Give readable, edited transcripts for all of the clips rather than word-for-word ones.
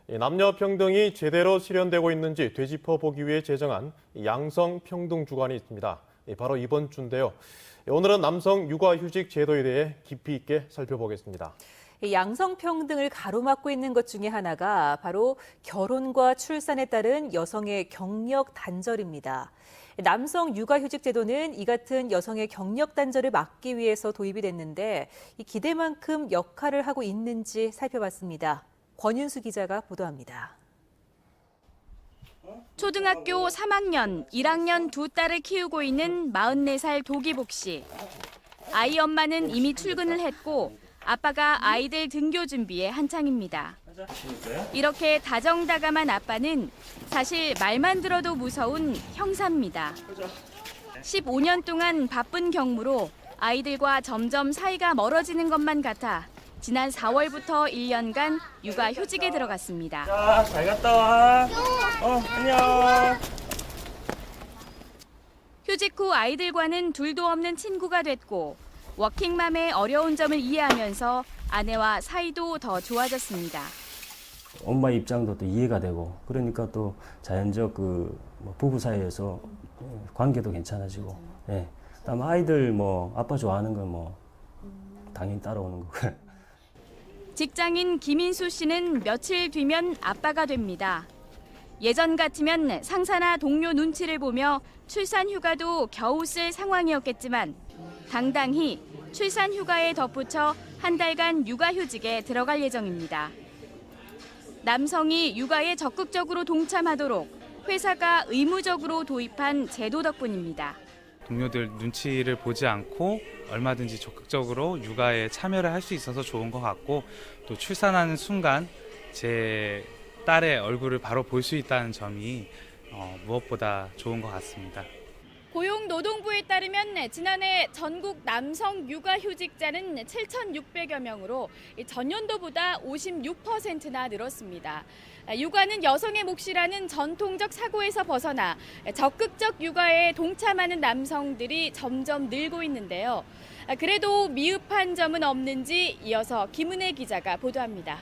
남녀 평등이 제대로 실현되고 있는지 되짚어보기 위해 제정한 양성평등주간이 있습니다. 바로 이번 주인데요. 오늘은 남성 육아휴직 제도에 대해 깊이 있게 살펴보겠습니다. 양성평등을 가로막고 있는 것 중에 하나가 바로 결혼과 출산에 따른 여성의 경력 단절입니다. 남성 육아휴직 제도는 이 같은 여성의 경력 단절을 막기 위해서 도입이 됐는데 이 기대만큼 역할을 하고 있는지 살펴봤습니다. 권윤수 기자가 보도합니다. 초등학교 3학년, 1학년 두 딸을 키우고 있는 44살 도기복 씨. 아이 엄마는 이미 출근을 했고 아빠가 아이들 등교 준비에 한창입니다. 이렇게 다정다감한 아빠는 사실 말만 들어도 무서운 형사입니다. 15년 동안 바쁜 경무로 아이들과 점점 사이가 멀어지는 것만 같아 지난 4월부터 1년간 육아휴직에 들어갔습니다. 자, 잘 갔다 와. 안녕. 휴직 후 아이들과는 둘도 없는 친구가 됐고 워킹맘의 어려운 점을 이해하면서 아내와 사이도 더 좋아졌습니다. 엄마 입장도 또 이해가 되고 그러니까 또 자연적 부부 사이에서 관계도 괜찮아지고 그다음 아이들 아빠 좋아하는 건 당연히 따라오는 거고. 직장인 김인수 씨는 며칠 뒤면 아빠가 됩니다. 예전 같으면 상사나 동료 눈치를 보며 출산 휴가도 겨우 쓸 상황이었겠지만 당당히 출산 휴가에 덧붙여 한 달간 육아휴직에 들어갈 예정입니다. 남성이 육아에 적극적으로 동참하도록 회사가 의무적으로 도입한 제도 덕분입니다. 동료들 눈치를 보지 않고 얼마든지 적극적으로 육아에 참여를 할 수 있어서 좋은 것 같고 또 출산하는 순간 제 딸의 얼굴을 바로 볼 수 있다는 점이 무엇보다 좋은 것 같습니다. 고용노동부에 따르면 지난해 전국 남성 육아휴직자는 7,600여 명으로 전년도보다 56%나 늘었습니다. 육아는 여성의 몫이라는 전통적 사고에서 벗어나 적극적 육아에 동참하는 남성들이 점점 늘고 있는데요. 그래도 미흡한 점은 없는지 이어서 김은혜 기자가 보도합니다.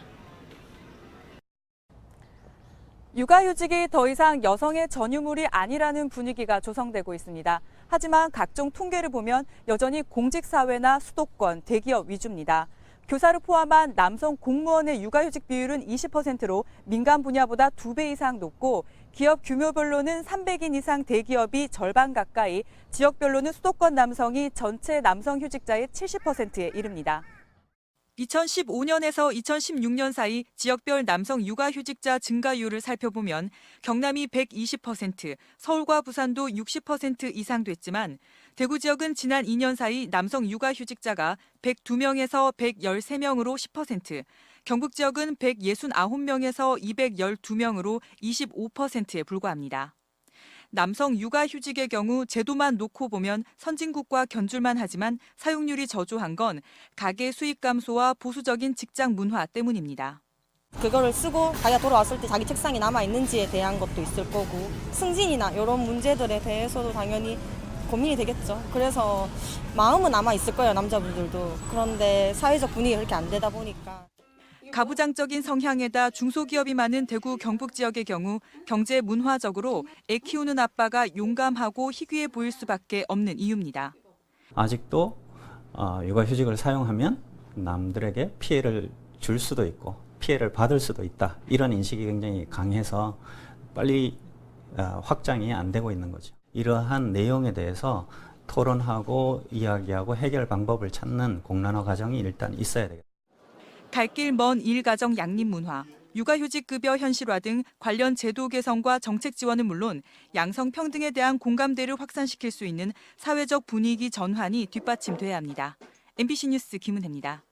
육아휴직이 더 이상 여성의 전유물이 아니라는 분위기가 조성되고 있습니다. 하지만 각종 통계를 보면 여전히 공직사회나 수도권, 대기업 위주입니다. 교사를 포함한 남성 공무원의 육아휴직 비율은 20%로 민간 분야보다 2배 이상 높고 기업 규모별로는 300인 이상 대기업이 절반 가까이, 지역별로는 수도권 남성이 전체 남성 휴직자의 70%에 이릅니다. 2015년에서 2016년 사이 지역별 남성 육아휴직자 증가율을 살펴보면 경남이 120%, 서울과 부산도 60% 이상 됐지만 대구 지역은 지난 2년 사이 남성 육아휴직자가 102명에서 113명으로 10%, 경북 지역은 169명에서 212명으로 25%에 불과합니다. 남성 육아휴직의 경우 제도만 놓고 보면 선진국과 견줄만 하지만 사용률이 저조한 건 가계 수익 감소와 보수적인 직장 문화 때문입니다. 그거를 쓰고 자기가 돌아왔을 때 자기 책상이 남아있는지에 대한 것도 있을 거고 승진이나 이런 문제들에 대해서도 당연히 고민이 되겠죠. 그래서 마음은 남아있을 거예요, 남자분들도. 그런데 사회적 분위기가 그렇게 안 되다 보니까. 가부장적인 성향에다 중소기업이 많은 대구 경북 지역의 경우 경제 문화적으로 애 키우는 아빠가 용감하고 희귀해 보일 수밖에 없는 이유입니다. 아직도 육아휴직을 사용하면 남들에게 피해를 줄 수도 있고 피해를 받을 수도 있다. 이런 인식이 굉장히 강해서 빨리 확장이 안 되고 있는 거죠. 이러한 내용에 대해서 토론하고 이야기하고 해결 방법을 찾는 공론화 과정이 일단 있어야 되겠다. 갈 길 먼 일가정 양립 문화, 육아휴직 급여 현실화 등 관련 제도 개선과 정책 지원은 물론 양성평등에 대한 공감대를 확산시킬 수 있는 사회적 분위기 전환이 뒷받침돼야 합니다. MBC 뉴스 김은혜입니다.